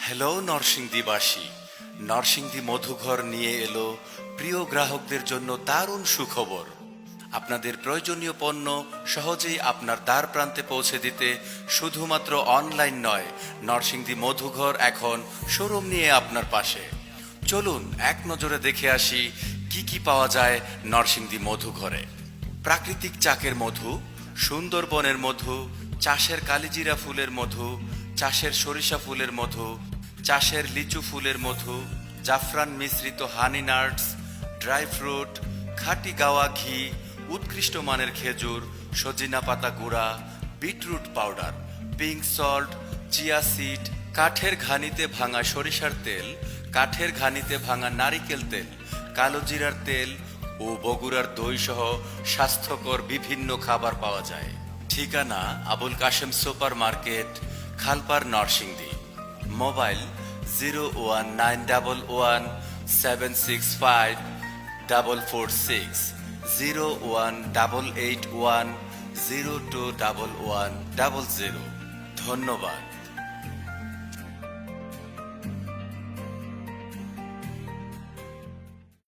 Hello নরসিংদীবাসী, Narsingdi মধুঘর নিয়ে এলো প্রিয় গ্রাহকদের জন্য দারুণ সুখবর। আপনাদের প্রয়োজনীয় পণ্য সহজেই আপনার দ্বার প্রান্তে পৌঁছে দিতে শুধুমাত্র অনলাইন নয়, নরসিংদী মধুঘর এখন শোরুম নিয়ে আপনার পাশে। চলুন এক নজরে দেখে আসি কি কি পাওয়া যায় নরসিংদী মধুঘরে। প্রাকৃতিক চাকের মধু, সুন্দরবনের মধু, চাষের কালিজিরা ফুলের মধু, চাষের সরিষা ফুলের মধু, চাষের লিচু ফুলের মধু, জাফরান মিশ্রিত হানি নাটস, ড্রাই ফ্রুট, খাঁটি গাওয়া ঘি, উৎকৃষ্ট মানের খেজুর, সজিনা পাতা গুঁড়া, beetroot powder, pink salt, chia seed, কাঠের ঘানিতে ভাঙা সরিষার তেল, কাঠের ঘানিতে ভাঙা নারিকেল তেল, কালো জিরার তেল ও বগুড়ার দই সহ স্বাস্থ্যকর বিভিন্ন খাবার পাওয়া যায়। ঠিকানা Abul Kashem super market, খালপার, Narsingdi. Mobile 01911765446, 01881021100। ধন্যবাদ।